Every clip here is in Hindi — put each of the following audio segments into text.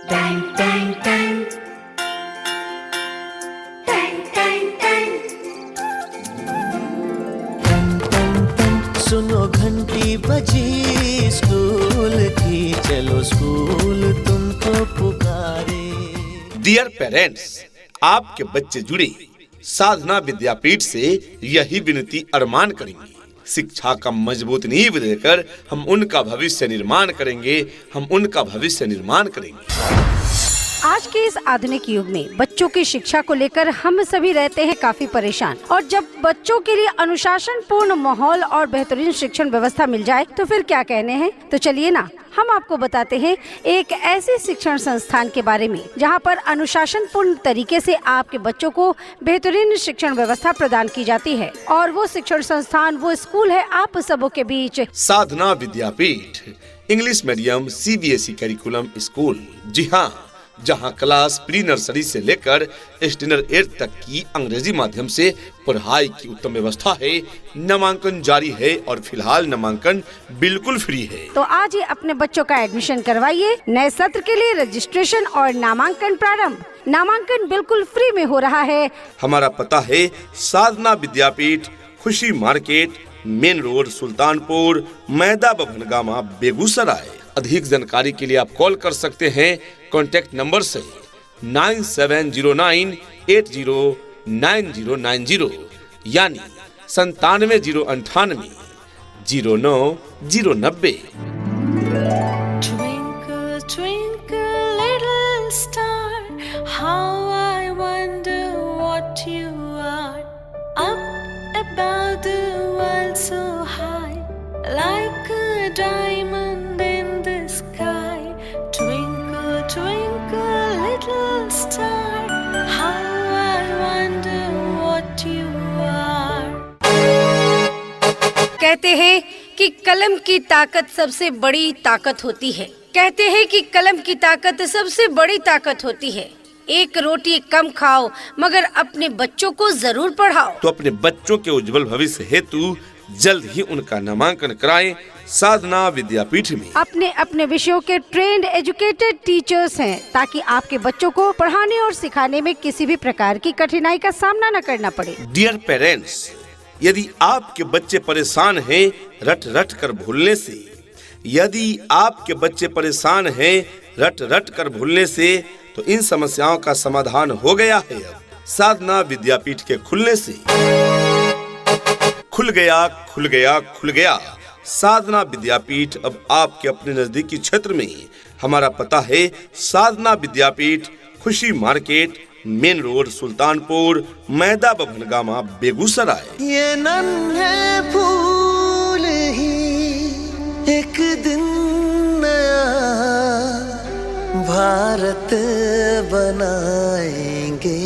Tang Tang Tang Tang Tang Tang. सुनो घंटी बजी स्कूल की, चलो स्कूल तुमको पुकारे। डियर पेरेंट्स, आपके बच्चे जुड़े साधना विद्यापीठ से यही विनती अरमान करेंगे, शिक्षा का मजबूत नींव देकर हम उनका भविष्य निर्माण करेंगे। आज के इस आधुनिक युग में बच्चों की शिक्षा को लेकर हम सभी रहते हैं काफी परेशान, और जब बच्चों के लिए अनुशासन पूर्ण माहौल और बेहतरीन शिक्षण व्यवस्था मिल जाए तो फिर क्या कहने हैं। तो चलिए ना, हम आपको बताते हैं एक ऐसे शिक्षण संस्थान के बारे में जहां पर अनुशासन पूर्ण तरीके से आपके बच्चों को बेहतरीन शिक्षण व्यवस्था प्रदान की जाती है। और वो शिक्षण संस्थान, वो स्कूल है आप सबों के बीच Sadhana Vidyapeeth English medium CBSE curriculum school. जी हाँ, जहां क्लास प्री नर्सरी से लेकर स्टैंडर्ड 8 तक की अंग्रेजी माध्यम से पढ़ाई की उत्तम व्यवस्था है। नामांकन जारी है और फिलहाल नामांकन बिल्कुल फ्री है। तो आज ही अपने बच्चों का एडमिशन करवाइए। नए सत्र के लिए रजिस्ट्रेशन और नामांकन प्रारंभ। नामांकन बिल्कुल फ्री में हो रहा है। हमारा पता है Sadhana Vidyapeeth, Khushi market, main road, Sultanpur, Maida Babhangama, Begusarai. अधिक जानकारी के लिए आप कॉल कर सकते हैं कॉन्टैक्ट नंबर से 9709809090 यानी 9709809090। Twinkle, twinkle, little star, how I wonder what you are. Up above the world so high, like a diamond in the sky. Twinkle, twinkle, little star, how I wonder what you are. कहते हैं कि कलम की ताकत सबसे बड़ी ताकत होती है। कहते हैं कि कलम की ताकत सबसे बड़ी ताकत होती है। एक रोटी कम खाओ मगर अपने बच्चों को जरूर पढ़ाओ। तो अपने बच्चों के उज्जवल भविष्य हेतु जल्द ही उनका नामांकन कराएं साधना विद्यापीठ में। अपने अपने विषयों के ट्रेंड एजुकेटेड टीचर्स हैं, ताकि आपके बच्चों को पढ़ाने और सिखाने में किसी भी प्रकार की कठिनाई का सामना न करना पड़े। डियर पेरेंट्स, यदि आपके बच्चे परेशान हैं रट रट कर भूलने से, तो इन समस्याओं का समाधान हो गया है अब साधना विद्यापीठ के खुलने से। खुल गया साधना विद्यापीठ अब आपके अपने नजदीकी क्षेत्र में। हमारा पता है Sadhana Vidyapeeth, Khushi market, main road, Sultanpur, Maida Babhangama, Begusarai. ये नन्हे फूल ही एक दिन नया भारत बनाएंगे,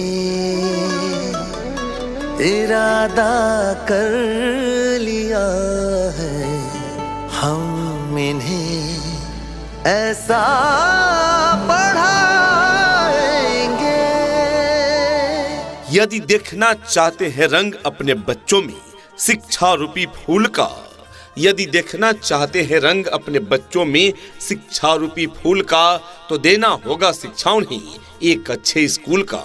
इरादा कर लिया है हम इन्हें ऐसा पढ़ाएंगे। यदि देखना चाहते हैं रंग अपने बच्चों में शिक्षा रूपी फूल का, तो देना होगा शिक्षा उन्हें एक अच्छे स्कूल का।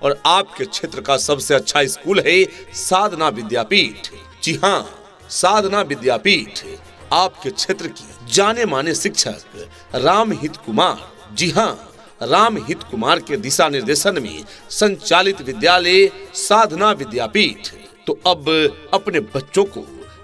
और आपके क्षेत्र का सबसे अच्छा स्कूल है साधना विद्यापीठ। जी हाँ, साधना विद्यापीठ आपके क्षेत्र की जाने माने शिक्षक रामहित कुमार के दिशा निर्देशन में संचालित विद्यालय साधना विद्यापीठ। तो अब अपने बच्चों को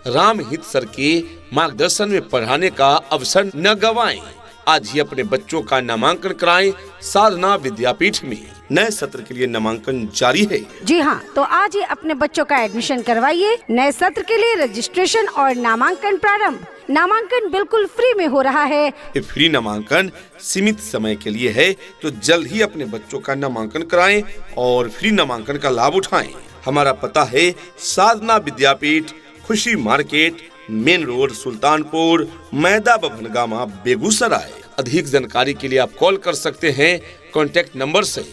रामहित सर के मार्गदर्शन में पढ़ाने का अवसर न गंवाएं। आज ही अपने बच्चों का नामांकन कराएं साधना विद्यापीठ में। नए सत्र के लिए नामांकन जारी है। जी हाँ, तो आज ही अपने बच्चों का एडमिशन करवाइए। नए सत्र के लिए रजिस्ट्रेशन और नामांकन प्रारंभ। नामांकन बिल्कुल फ्री में हो रहा है। ये फ्री नामांकन सीमित समय के लिए है, तो जल्द ही अपने बच्चों का नामांकन कराएं और फ्री नामांकन का लाभ उठाएं। हमारा पता है Sadhana Vidyapeeth, Khushi market, main road, Sultanpur, Maida Babhangama, Begusarai. अधिक जानकारी के लिए आप कॉल कर सकते हैं कॉन्टैक्ट नंबर से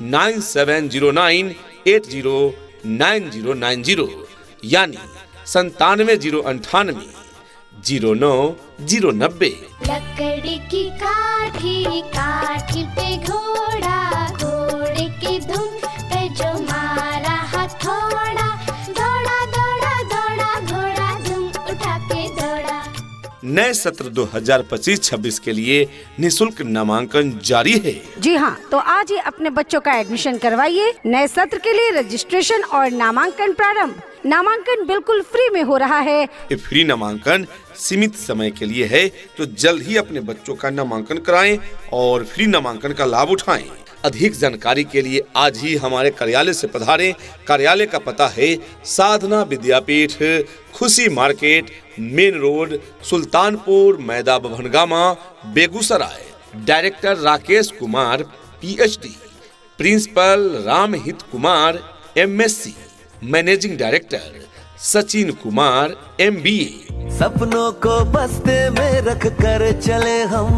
9709809090 यानी 9709809090। 090। लकड़ी की काठी, काठी पे घोड़ा, घोड़े की धुन पे जो मारा हथौड़ा, दौड़ा दौड़ा दौड़ा घोड़ा धुम उठा के दौड़ा। नए सत्र 2025-26 के लिए निशुल्क नामांकन जारी है। जी हाँ, तो आज ही अपने बच्चों का एडमिशन करवाइए। नए सत्र के लिए रजिस्ट्रेशन और नामांकन प्रारंभ। नामांकन बिल्कुल फ्री में हो रहा है। ये फ्री नामांकन सीमित समय के लिए है, तो जल्द ही अपने बच्चों का नामांकन कराएं और फ्री नामांकन का लाभ उठाएं। अधिक जानकारी के लिए आज ही हमारे कार्यालय से पधारें। कार्यालय का पता है Sadhana Vidyapeeth, Khushi market, main road, Sultanpur, Maida Bhawangama, Begusarai. Director Rakesh Kumar PhD, principal Ramhit Kumar MSc, managing director Sachin Kumar MBA। सपनों को बस्ते में रख कर चले हम,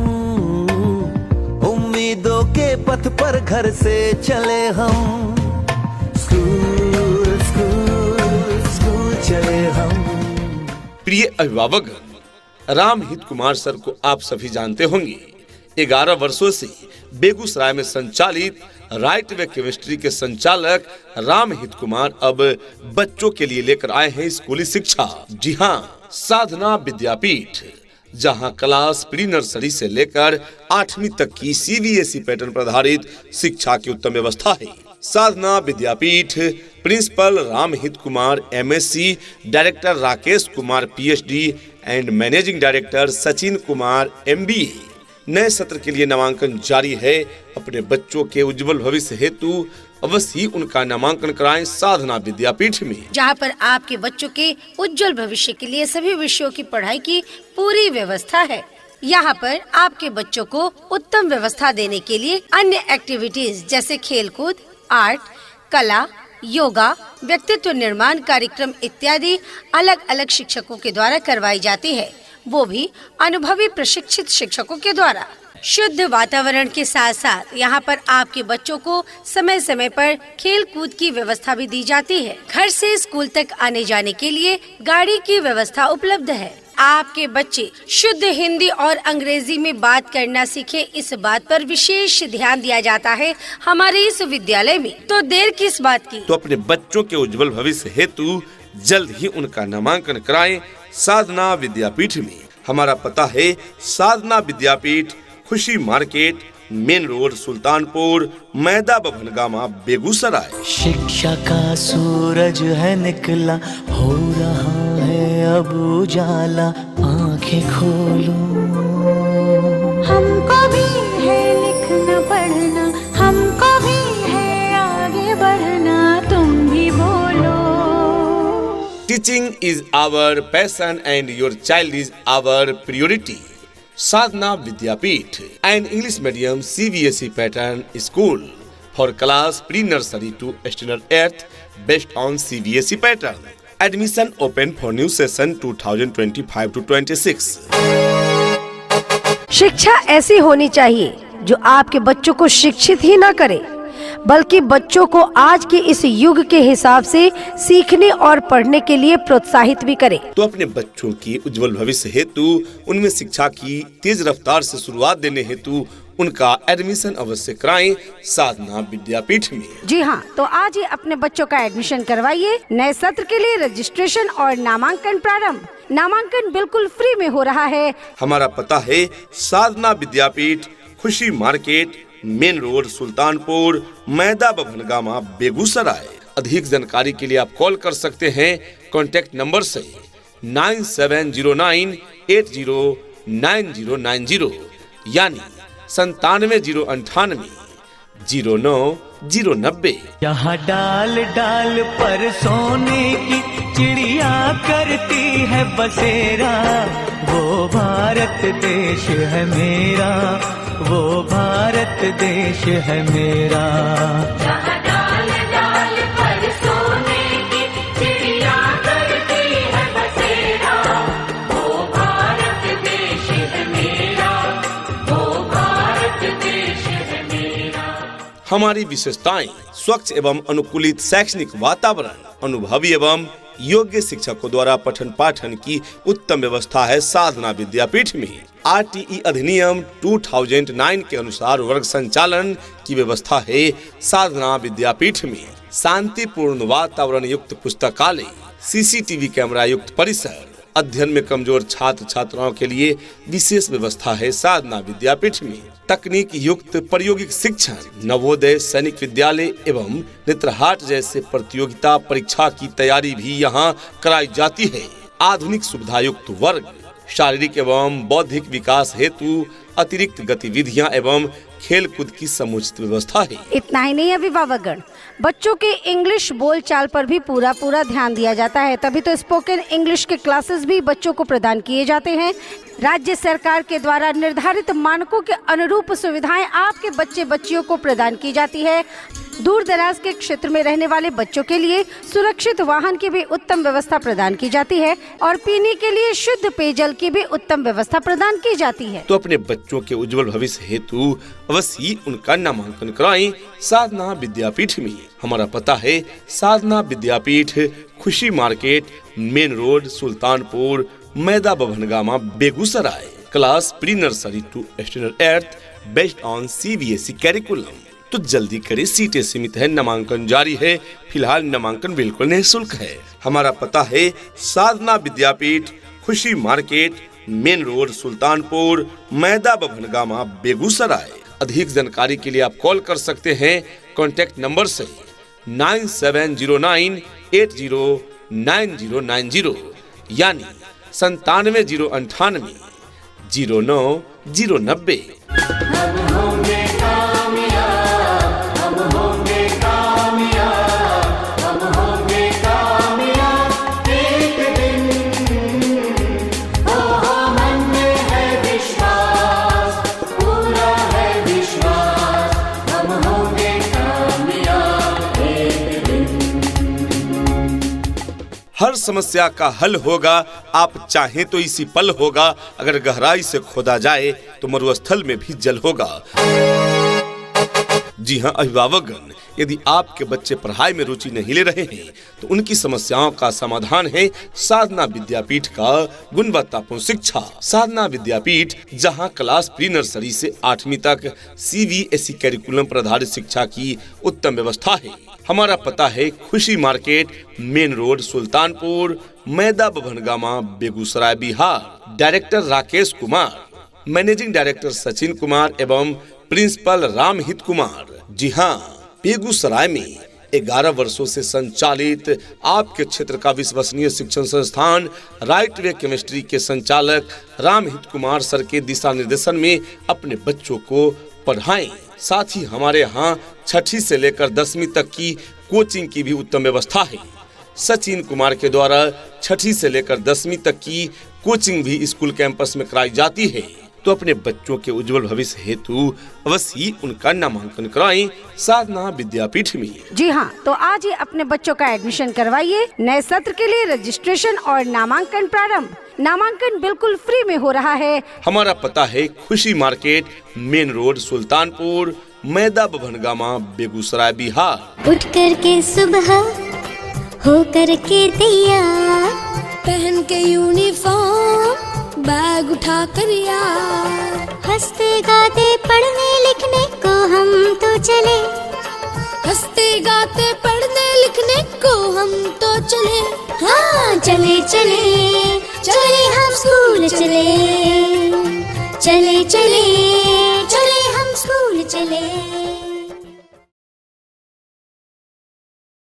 उम्मीदों के पथ पर घर से चले हम, स्कूल स्कूल स्कूल चले हम। प्रिय अभिभावक, रामहित कुमार सर को आप सभी जानते होंगे। 11 वर्षों से बेगूसराय में संचालित राइट वे केमिस्ट्री के संचालक रामहित कुमार अब बच्चों के लिए लेकर आए हैं स्कूली शिक्षा। जी हाँ, साधना विद्यापीठ, जहां क्लास प्री नर्सरी से लेकर 8वीं तक की CBSE पैटर्न पर आधारित शिक्षा की उत्तम व्यवस्था है। Sadhana Vidyapeeth, principal Ramhit Kumar MSc, director Rakesh Kumar PhD and managing director Sachin Kumar MBA। नए सत्र के लिए नामांकन जारी है। अपने बच्चों के उज्जवल भविष्य हेतु अवश्य ही उनका नामांकन कराएं साधना विद्यापीठ में, जहां पर आपके बच्चों के उज्जवल भविष्य के लिए सभी विषयों की पढ़ाई की पूरी व्यवस्था है। यहाँ पर आपके बच्चों को उत्तम व्यवस्था देने के लिए अन्य एक्टिविटीज जैसे खेलकूद, आर्ट, कला, योगा, व्यक्तित्व निर्माण कार्यक्रम इत्यादि अलग अलग शिक्षकों के द्वारा करवाई जाती है, वो भी अनुभवी प्रशिक्षित शिक्षकों के द्वारा। शुद्ध वातावरण के साथ साथ यहाँ पर आपके बच्चों को समय समय पर खेल कूद की व्यवस्था भी दी जाती है। घर से स्कूल तक आने जाने के लिए गाड़ी की व्यवस्था उपलब्ध है। आपके बच्चे शुद्ध हिंदी और अंग्रेजी में बात करना सीखे, इस बात पर विशेष ध्यान दिया जाता है हमारे इस विद्यालय में। तो देर किस बात की, तो अपने बच्चों के उज्जवल भविष्य हेतु जल्द ही उनका नामांकन कराएं साधना विद्यापीठ में। हमारा पता है Sadhana Vidyapeeth, Khushi market, main road, Sultanpur, Maida Bhawangama, Begusarai. शिक्षा का सूरज है निकला, हो रहा है अब उजाला, आंखें खोलो। हमको भी है लिखना पढ़ना, हमको भी है आगे बढ़ना, तुम भी बोलो। Teaching is our passion and your child is our priority. Sadhana Vidyapith, an English medium CBSE pattern school for class pre-nursery to standard 8th based on CBSE pattern. Admission open for new session 2025 to 26. शिक्षा ऐसी होनी चाहिए जो आपके बच्चों को शिक्षित ही न करे, बल्कि बच्चों को आज के इस युग के हिसाब से सीखने और पढ़ने के लिए प्रोत्साहित भी करे। तो अपने बच्चों की उज्जवल भविष्य हेतु उनमें शिक्षा की तेज रफ्तार से शुरुआत देने हेतु उनका एडमिशन अवश्य कराएं साधना विद्यापीठ में। जी हाँ, तो आज ही अपने बच्चों का एडमिशन करवाइए। नए सत्र के लिए रजिस्ट्रेशन और नामांकन प्रारंभ। नामांकन बिल्कुल फ्री में हो रहा है। हमारा पता है Sadhana Vidyapeeth, Khushi market, main road, Sultanpur, Maida Bhawangama, Begusarai. अधिक जानकारी के लिए आप कॉल कर सकते हैं कॉन्टैक्ट नंबर से 9709809090 यानी 9709809090। यहाँ डाल डाल पर सोने की चिड़िया करती है बसेरा, वो भारत देश है मेरा, वो भारत देश है मेरा। जहाँ डाल डाल पर सोने की चिड़िया करती है बसेरा, वो भारत देश है मेरा, वो भारत देश है मेरा। हमारी विशेषताएं: स्वच्छ एवं अनुकूलित शैक्षणिक वातावरण, अनुभवी एवं योग्य शिक्षकों द्वारा पठन पाठन की उत्तम व्यवस्था है साधना विद्यापीठ में। RTE अधिनियम 2009 के अनुसार वर्ग संचालन की व्यवस्था है साधना विद्यापीठ में। शांतिपूर्ण वातावरण युक्त पुस्तकालय, CCTV कैमरा युक्त परिसर, अध्ययन में कमजोर छात्र छात्राओं के लिए विशेष व्यवस्था है साधना विद्यापीठ में। तकनीक युक्त प्रायोगिक शिक्षण, नवोदय, सैनिक विद्यालय एवं नेत्रहाट जैसे प्रतियोगिता परीक्षा की तैयारी भी यहाँ कराई जाती है। आधुनिक सुविधा युक्त वर्ग, शारीरिक एवं बौद्धिक विकास हेतु अतिरिक्त गतिविधियां एवं खेल कूद की समुचित व्यवस्था है। इतना ही नहीं अभिभावकगण, बच्चों के इंग्लिश बोलचाल पर भी पूरा ध्यान दिया जाता है। तभी तो स्पोकन इंग्लिश के क्लासेस भी बच्चों को प्रदान किए जाते हैं। राज्य सरकार के द्वारा निर्धारित मानकों के अनुरूप सुविधाएं आपके बच्चे बच्चियों को प्रदान की जाती है। दूर दराज के क्षेत्र में रहने वाले बच्चों के लिए सुरक्षित वाहन की भी उत्तम व्यवस्था प्रदान की जाती है और पीने के लिए शुद्ध पेयजल की भी उत्तम व्यवस्था प्रदान की जाती है। तो अपने बच्चों के उज्जवल भविष्य हेतु अवश्य ही उनका नामांकन कराएं साधना विद्यापीठ में। हमारा पता है Sadhana Vidyapeeth, Khushi market, main road, Sultanpur, Maida Babhangama, Begusarai. Class pre nursery to standard 8 based on CBSE curriculum. तो जल्दी करें, सीटें सीमित है, नामांकन जारी है। फिलहाल नामांकन बिल्कुल निःशुल्क है। हमारा पता है Sadhana Vidyapeeth, Khushi market, main road, Sultanpur, Maida Babhangama, Begusarai. अधिक जानकारी के लिए आप कॉल कर सकते हैं कॉन्टैक्ट नंबर से 9709 809090 यानी 9709 09090। हर समस्या का हल होगा, आप चाहें तो इसी पल होगा। अगर गहराई से खोदा जाए तो मरुस्थल में भी जल होगा। जी हाँ अभिभावकगण, यदि आपके बच्चे पढ़ाई में रुचि नहीं ले रहे हैं तो उनकी समस्याओं का समाधान है साधना विद्यापीठ का गुणवत्तापूर्ण शिक्षा। साधना विद्यापीठ, जहां क्लास प्री नर्सरी से 8वीं तक CBSE कैरिकुलम पर आधारित शिक्षा की उत्तम व्यवस्था है। हमारा पता है Khushi market, main road, Sultanpur, Maida Babhangama, Begusarai, Bihar. Director Rakesh Kumar, managing director Sachin Kumar एवं प्रिंसिपल रामहित कुमार। जी हाँ, बेगूसराय में 11 वर्षों से संचालित आपके क्षेत्र का विश्वसनीय शिक्षण संस्थान राइट वे केमिस्ट्री के संचालक रामहित कुमार सर के दिशा निर्देशन में अपने बच्चों को पढ़ाएं। साथ ही हमारे यहाँ 6ठी से लेकर 10वीं तक की कोचिंग की भी उत्तम व्यवस्था है। सचिन कुमार के द्वारा 6ठी से लेकर 10वीं तक की कोचिंग भी स्कूल कैंपस में कराई जाती है। तो अपने बच्चों के उज्जवल भविष्य हेतु अवश्य ही उनका नामांकन कराएं साधना विद्यापीठ में। जी हाँ, तो आज ही अपने बच्चों का एडमिशन करवाइए। नए सत्र के लिए रजिस्ट्रेशन और नामांकन प्रारंभ। नामांकन बिल्कुल फ्री में हो रहा है। हमारा पता है Khushi market, main road, Sultanpur, Maida Babhangama, Begusarai, Bihar. उठ कर के सुबह हो कर के तैयार, पहन के यूनिफॉर्म, बैग उठा कर यार, हंसते गाते पढ़ने लिखने को हम तो चले, हंसते गाते पढ़ने लिखने को हम तो चले। हाँ चले चले चले हम स्कूल चले, चले चले चले हम स्कूल चले।